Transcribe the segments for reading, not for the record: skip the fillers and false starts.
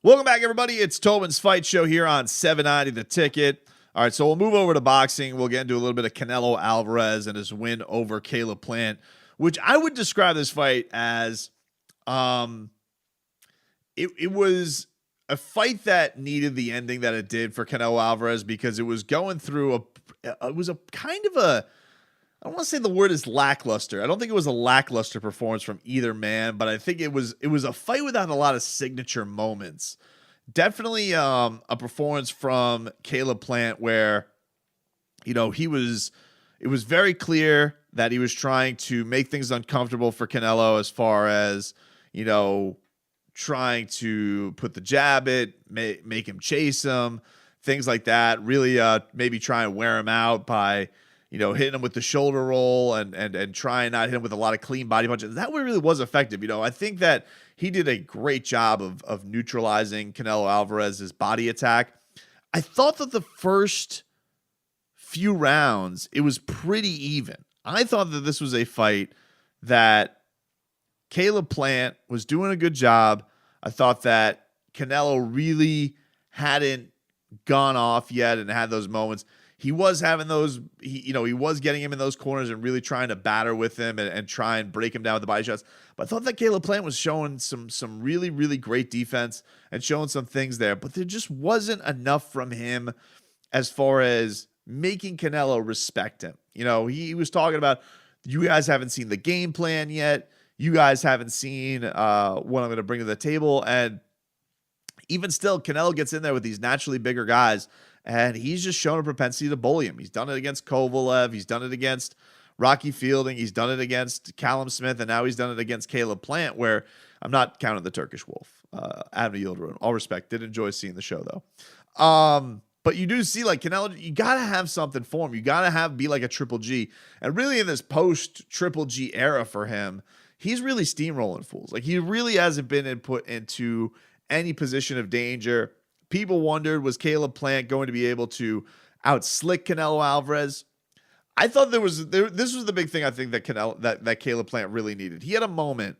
Welcome back, everybody. It's Tobin's Fight Show here on 790 The Ticket. All right, so we'll move over to boxing. We'll get into a little bit of Canelo Alvarez and his win over Caleb Plant, which I would describe this fight as it was a fight that needed the ending that it did for Canelo Alvarez because it was going through it was a kind of a, I don't want to say the word is lackluster. I don't think it was a lackluster performance from either man, but I think it was a fight without a lot of signature moments. Definitely a performance from Caleb Plant where, it was very clear that he was trying to make things uncomfortable for Canelo as far as, trying to put the jab make him chase him, things like that. Really maybe try and wear him out by, hitting him with the shoulder roll and try and not hit him with a lot of clean body punches. That really was effective. I think that he did a great job of neutralizing Canelo Alvarez's body attack. I thought that the first few rounds, it was pretty even. I thought that this was a fight that Caleb Plant was doing a good job. I thought that Canelo really hadn't gone off yet and had those moments. He was having those, he was getting him in those corners and really trying to batter with him and try and break him down with the body shots. But I thought that Caleb Plant was showing some really, really great defense and showing some things there. But there just wasn't enough from him as far as making Canelo respect him. He was talking about, you guys haven't seen the game plan yet. You guys haven't seen what I'm going to bring to the table. And even still, Canelo gets in there with these naturally bigger guys, and he's just shown a propensity to bully him. He's done it against Kovalev. He's done it against Rocky Fielding. He's done it against Callum Smith, and now he's done it against Caleb Plant, where I'm not counting the Turkish Wolf. Adam Yildirim, all respect. Did enjoy seeing the show, though. But you do see, like, Canelo, you got to have something for him. You got to be like a Triple G. And really in this post-Triple G era for him, he's really steamrolling fools. Like, he really hasn't been put into any position of danger. People wondered, was Caleb Plant going to be able to out-slick Canelo Alvarez? I thought this was the big thing I think that Caleb Plant really needed. He had a moment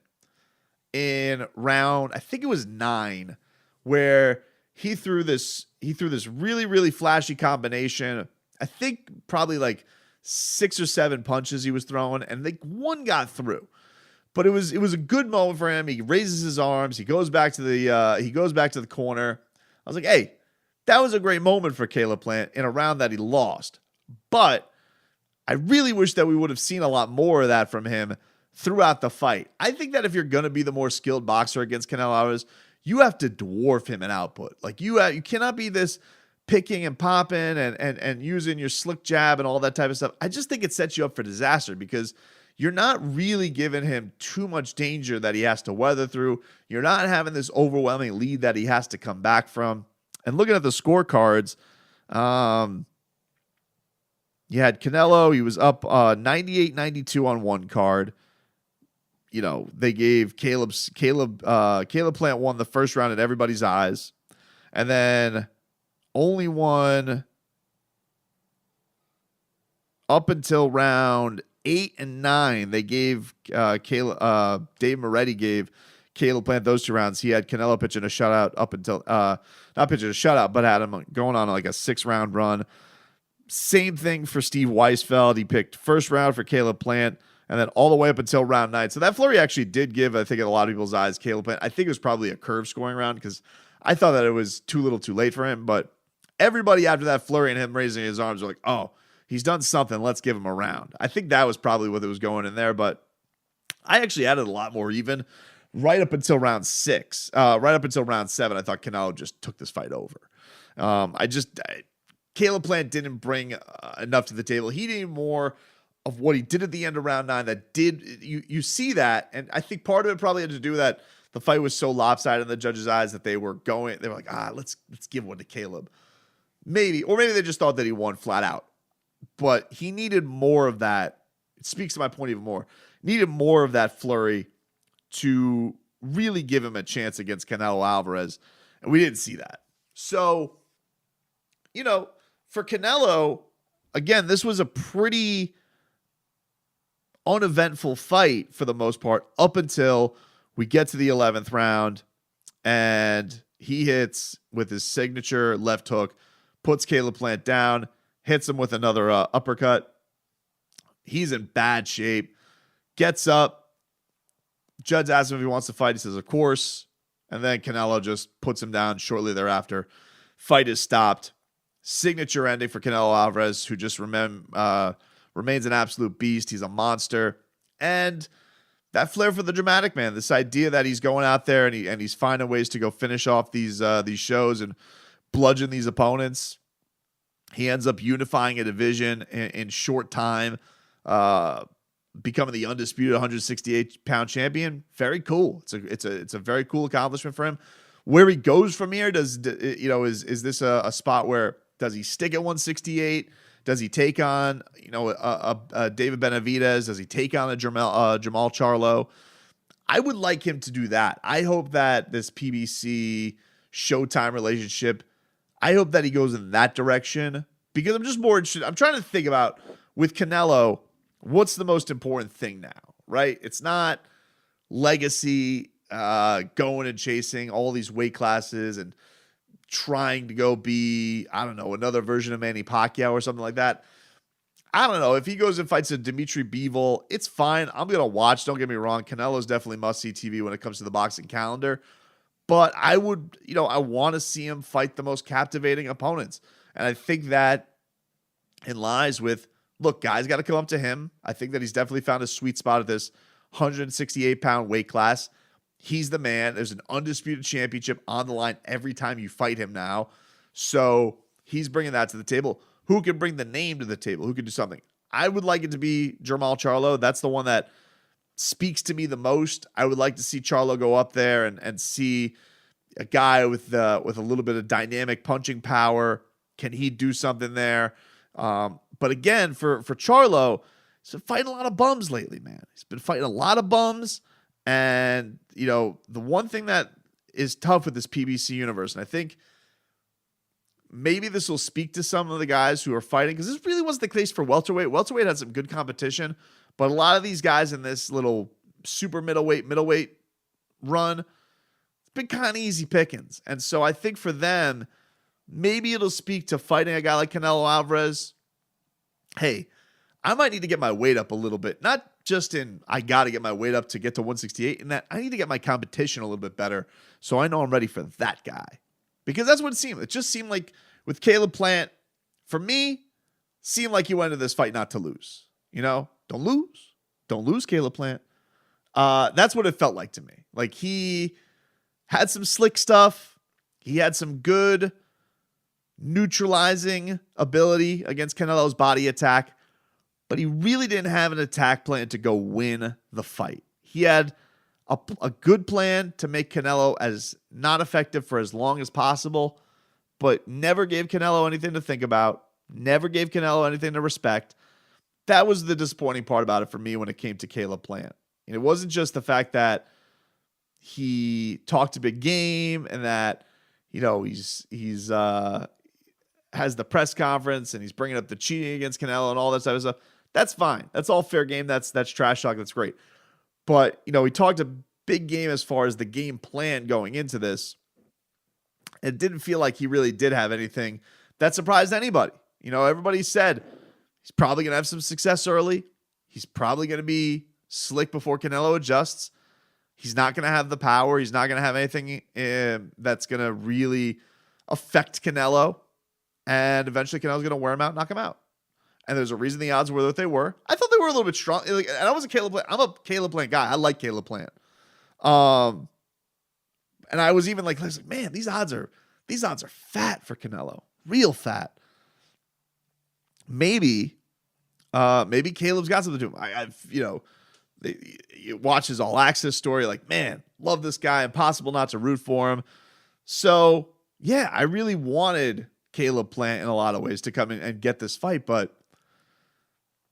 in round, I think it was 9, where he threw this really, really flashy combination. I think probably like 6 or 7 punches he was throwing, and one got through. But it was a good moment for him. He raises his arms. He goes back to the corner. I was like, hey, that was a great moment for Caleb Plant in a round that he lost. But I really wish that we would have seen a lot more of that from him throughout the fight. I think that if you're going to be the more skilled boxer against Canelo Alvarez, you have to dwarf him in output. Like, you cannot be this picking and popping and using your slick jab and all that type of stuff. I just think it sets you up for disaster because you're not really giving him too much danger that he has to weather through. You're not having this overwhelming lead that he has to come back from. And looking at the scorecards, you had Canelo. He was up 98-92 on one card. They gave Caleb Plant won the first round in everybody's eyes. And then only won up until round 8 and 9. They gave Dave Moretti gave Caleb Plant those 2 rounds. He had Canelo pitching a shutout up until not pitching a shutout, but had him going on like a 6-round run. Same thing for Steve Weisfeld. He picked first round for Caleb Plant and then all the way up until round 9. So that flurry actually did give, I think, in a lot of people's eyes, Caleb Plant. I think it was probably a curve scoring round because I thought that it was too little too late for him. But everybody after that flurry and him raising his arms were like, oh, he's done something. Let's give him a round. I think that was probably what was going in there. But I actually added a lot more even right up until round 6. Right up until round 7, I thought Canelo just took this fight over. Caleb Plant didn't bring enough to the table. He needed more of what he did at the end of round 9 that did, you see that, and I think part of it probably had to do with that the fight was so lopsided in the judges' eyes that they were like, let's give one to Caleb. Maybe they just thought that he won flat out. But he needed more of that. It speaks to my point even more. Needed more of that flurry to really give him a chance against Canelo Alvarez, and we didn't see that. So, for Canelo, again, this was a pretty uneventful fight for the most part up until we get to the 11th round and he hits with his signature left hook, puts Caleb Plant down, hits him with another uppercut. He's in bad shape. Gets up. Judge asks him if he wants to fight. He says, of course. And then Canelo just puts him down shortly thereafter. Fight is stopped. Signature ending for Canelo Alvarez, who just remains an absolute beast. He's a monster. And that flair for the dramatic, man. This idea that he's going out there and he's finding ways to go finish off these shows and bludgeon these opponents. He ends up unifying a division in short time, becoming the undisputed 168-pound champion. Very cool. It's a very cool accomplishment for him. Where he goes from here, is this a spot where does he stick at 168? Does he take on a David Benavidez? Does he take on a Jamal Charlo? I would like him to do that. I hope that this PBC Showtime relationship, I hope that he goes in that direction, because I'm just more interested. I'm trying to think about, with Canelo, what's the most important thing now, right? It's not legacy, going and chasing all these weight classes and trying to go be, I don't know, another version of Manny Pacquiao or something like that. I don't know. If he goes and fights a Dimitri Bivol, it's fine. I'm going to watch. Don't get me wrong. Canelo's definitely must-see TV when it comes to the boxing calendar. But I would, I want to see him fight the most captivating opponents. And I think that in lies with, look, guys got to come up to him. I think that he's definitely found a sweet spot at this 168-pound weight class. He's the man. There's an undisputed championship on the line every time you fight him now. So he's bringing that to the table. Who can bring the name to the table? Who can do something? I would like it to be Jamal Charlo. That's the one that speaks to me the most. I would like to see Charlo go up there and see a guy with a little bit of dynamic punching power. Can he do something there? But again, for Charlo, he's been fighting a lot of bums lately, man. He's been fighting a lot of bums. And, the one thing that is tough with this PBC universe, and I think maybe this will speak to some of the guys who are fighting, because this really wasn't the case for welterweight. Welterweight had some good competition, but a lot of these guys in this little super middleweight run, it's been kind of easy pickings. And so I think for them, maybe it'll speak to fighting a guy like Canelo Alvarez. Hey, I might need to get my weight up a little bit. Not just in, I got to get my weight up to get to 168, and that I need to get my competition a little bit better so I know I'm ready for that guy. Because that's what it seemed. It just seemed like with Caleb Plant, for me, seemed like he went into this fight not to lose. Don't lose. Don't lose, Caleb Plant. That's what it felt like to me. Like, he had some slick stuff. He had some good neutralizing ability against Canelo's body attack. But he really didn't have an attack plan to go win the fight. He had a good plan to make Canelo as not effective for as long as possible, but never gave Canelo anything to think about, never gave Canelo anything to respect. That was the disappointing part about it for me when it came to Caleb Plant. And it wasn't just the fact that he talked a big game and that, he's has the press conference and he's bringing up the cheating against Canelo and all that type of stuff. That's fine. That's all fair game. That's trash talk. That's great. But, he talked a big game as far as the game plan going into this. It didn't feel like he really did have anything that surprised anybody. Everybody said he's probably going to have some success early. He's probably going to be slick before Canelo adjusts. He's not going to have the power. He's not going to have anything that's going to really affect Canelo. And eventually Canelo's going to wear him out, knock him out. And there's a reason the odds were what they were. I thought they were a little bit strong. And I was a Caleb Plant. I'm a Caleb Plant guy. I like Caleb Plant. And I was even like, man, these odds are fat for Canelo. Real fat. Maybe Caleb's got something to him. You watch his All Access story, like, man, love this guy. Impossible not to root for him. So, yeah, I really wanted Caleb Plant in a lot of ways to come in and get this fight, but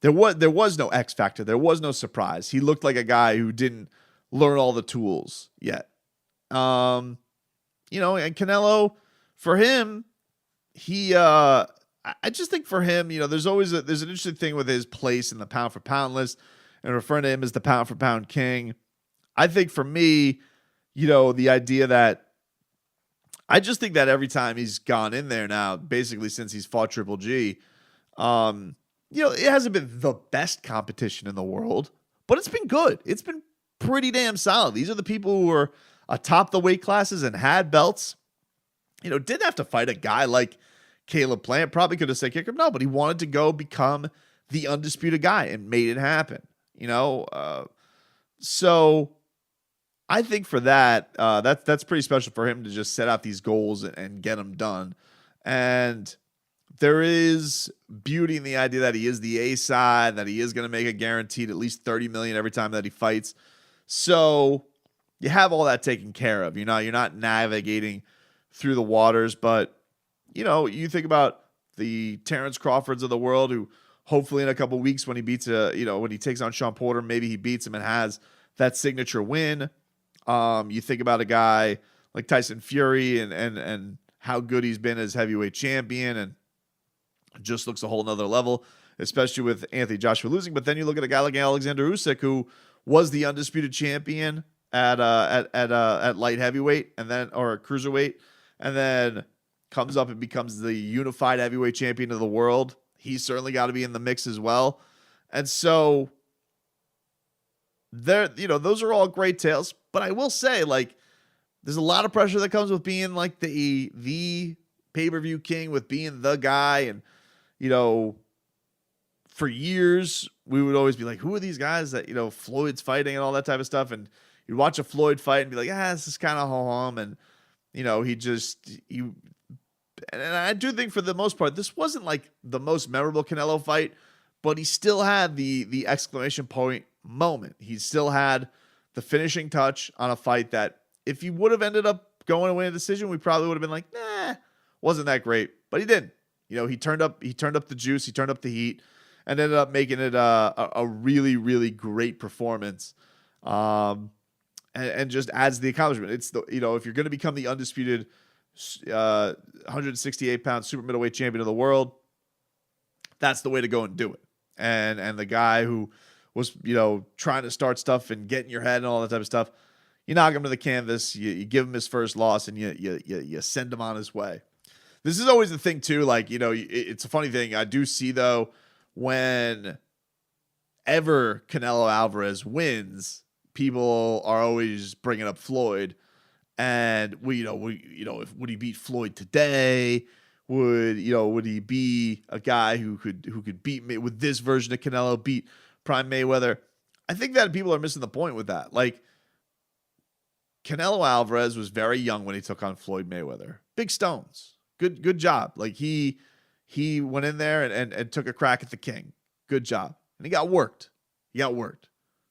there was no X factor. There was no surprise. He looked like a guy who didn't learn all the tools yet. And Canelo, for him, I just think for him, there's an interesting thing with his place in the pound for pound list and referring to him as the pound for pound king. I think for me, the idea that I just think that every time he's gone in there now, basically since he's fought Triple G, it hasn't been the best competition in the world, but it's been good. It's been pretty damn solid. These are the people who were atop the weight classes and had belts. Didn't have to fight a guy like Caleb Plant. Probably could have said kick him. No, but he wanted to go become the undisputed guy and made it happen. So I think for that, that's pretty special for him to just set out these goals and get them done. And there is beauty in the idea that he is the A side, that he is going to make a guaranteed at least $30 million every time that he fights. So you have all that taken care of. You're not navigating through the waters, but you think about the Terrence Crawfords of the world, who hopefully in a couple weeks when he beats when he takes on Sean Porter, maybe he beats him and has that signature win. You think about a guy like Tyson Fury and how good he's been as heavyweight champion, and just looks a whole nother level, especially with Anthony Joshua losing. But then you look at a guy like Alexander Usyk, who was the undisputed champion at light heavyweight or cruiserweight, and then comes up and becomes the unified heavyweight champion of the world. He's certainly got to be in the mix as well. And so those are all great tales. But I will say, there's a lot of pressure that comes with being like the pay-per-view king, with being the guy. And, for years, we would always be like, who are these guys that, Floyd's fighting and all that type of stuff. And you'd watch a Floyd fight and be like, this is kind of ho-hum. And, and I do think for the most part, this wasn't like the most memorable Canelo fight, but he still had the exclamation point moment. He still had the finishing touch on a fight that if he would have ended up going to win a decision, we probably would have been like, wasn't that great. But he didn't. He turned up the juice, he turned up the heat, and ended up making it a really, really great performance. And just adds the accomplishment. It's if you're going to become the undisputed 168-pound super middleweight champion of the world, that's the way to go and do it. And the guy who was trying to start stuff and get in your head and all that type of stuff, you knock him to the canvas, you give him his first loss, and you send him on his way. This is always the thing too. It's a funny thing I do see though, when ever Canelo Alvarez wins, people are always bringing up Floyd. And would he beat Floyd today? Would he be a guy who could beat me with this version of Canelo, beat Prime Mayweather? I think that people are missing the point with that. Canelo Alvarez was very young when he took on Floyd Mayweather. Big stones. Good job. He went in there and took a crack at the king. Good job. And he got worked.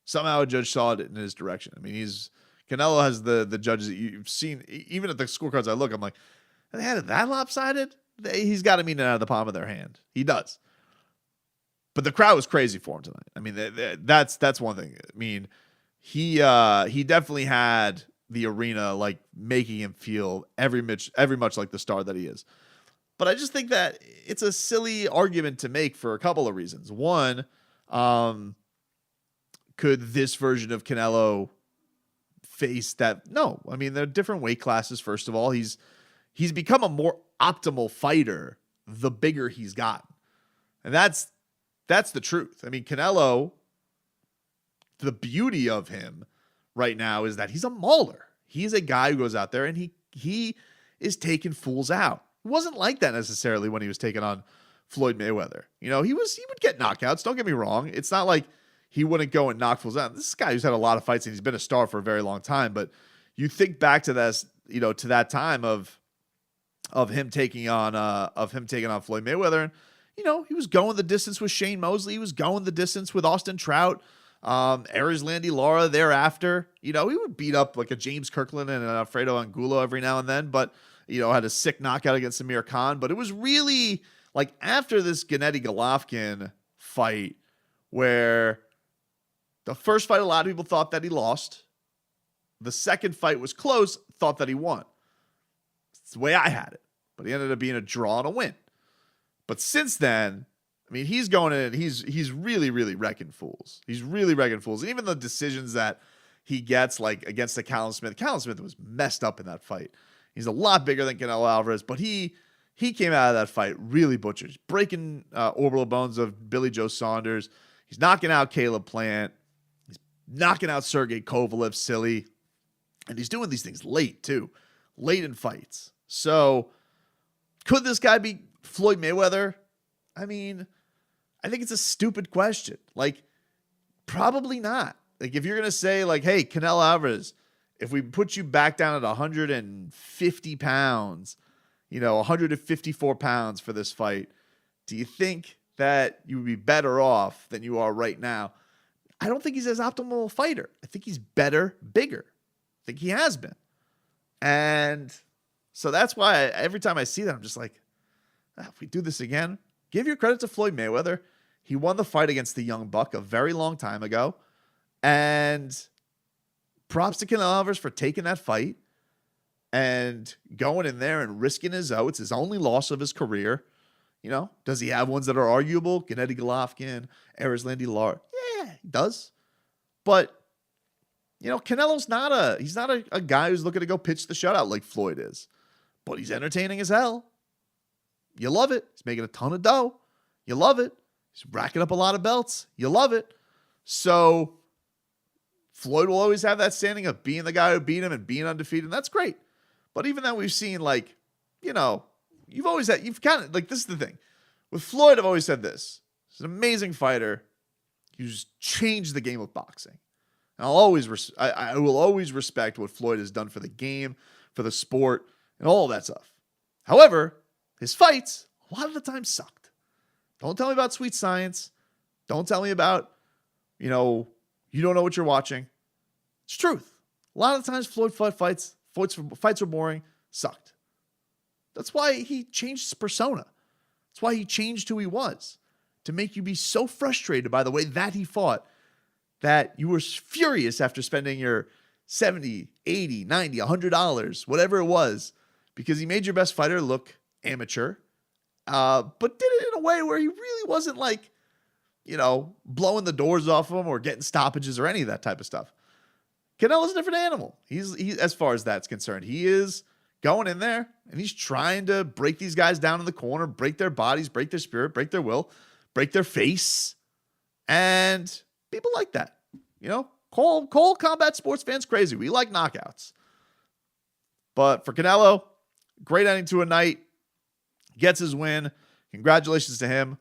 Somehow a judge saw it in his direction. I mean, Canelo has the judges that you've seen. Even at the scorecards I look, I'm like, they had it that lopsided? He's got to mean it out of the palm of their hand. He does. But the crowd was crazy for him tonight. I mean, that's one thing. I mean, he definitely had the arena making him feel every much like the star that he is. But I just think that it's a silly argument to make for a couple of reasons. One, could this version of Canelo face that? No. I mean, they're different weight classes. First of all, he's become a more optimal fighter the bigger he's gotten. And that's the truth. I mean, Canelo, the beauty of him right now is that he's a mauler. He's a guy who goes out there and he is taking fools out. It wasn't like that necessarily when he was taking on Floyd Mayweather. He would get knockouts. Don't get me wrong. It's not like he wouldn't go and knock fools out. This is a guy who's had a lot of fights and he's been a star for a very long time. But you think back to this, to that time of him taking on Floyd Mayweather, and he was going the distance with Shane Mosley. He was going the distance with Austin Trout, Aries Landy Lara thereafter. He would beat up like a James Kirkland and an Alfredo Angulo every now and then, but had a sick knockout against Amir Khan. But it was really after this Gennady Golovkin fight, where the first fight, a lot of people thought that he lost. The second fight was close, thought that he won. It's the way I had it. But he ended up being a draw and a win. But since then, I mean, he's going in and he's really, really wrecking fools. He's really wrecking fools. And even the decisions that he gets, against the Callum Smith was messed up in that fight. He's a lot bigger than Canelo Alvarez, but he came out of that fight really butchered, breaking orbital bones of Billy Joe Saunders. He's knocking out Caleb Plant. He's knocking out Sergey Kovalev silly. And he's doing these things late, too. Late in fights. So, could this guy be Floyd Mayweather? I mean, I think it's a stupid question. Like, probably not. Like, if you're going to say, like, hey, Canelo Alvarez, if we put you back down at 150 pounds, 154 pounds for this fight, do you think that you would be better off than you are right now? I don't think he's as optimal a fighter. I think he's better, bigger. I think he has been. And so that's why every time I see that, I'm just like, if we do this again, give your credit to Floyd Mayweather. He won the fight against the young buck a very long time ago. And props to Canelo Alvarez for taking that fight and going in there and risking his O. It's his only loss of his career. Does he have ones that are arguable? Gennady Golovkin, Erislandy Lara. Yeah, he does. But, Canelo's he's not a guy who's looking to go pitch the shutout like Floyd is. But he's entertaining as hell. You love it. He's making a ton of dough. You love it. He's racking up a lot of belts. You love it. So Floyd will always have that standing of being the guy who beat him and being undefeated. And that's great. But even then we've seen you've kind of this is the thing. With Floyd, I've always said this. He's an amazing fighter. He's changed the game of boxing. And I will always respect what Floyd has done for the game, for the sport, and all of that stuff. However, his fights, a lot of the time sucked. Don't tell me about sweet science. Don't tell me about, you don't know what you're watching. It's truth. A lot of the times Floyd fights were boring, sucked. That's why he changed his persona. That's why he changed who he was, to make you be so frustrated by the way that he fought that you were furious after spending your $70, $80, $90, $100, whatever it was, because he made your best fighter look amateur, but did it in a way where he really wasn't blowing the doors off him or getting stoppages or any of that type of stuff. Canelo's a different animal. He as far as that's concerned, he is going in there and he's trying to break these guys down in the corner, break their bodies, break their spirit, break their will, break their face. And people like that, call combat sports fans crazy. We like knockouts. But for Canelo, great ending to a night, gets his win. Congratulations to him.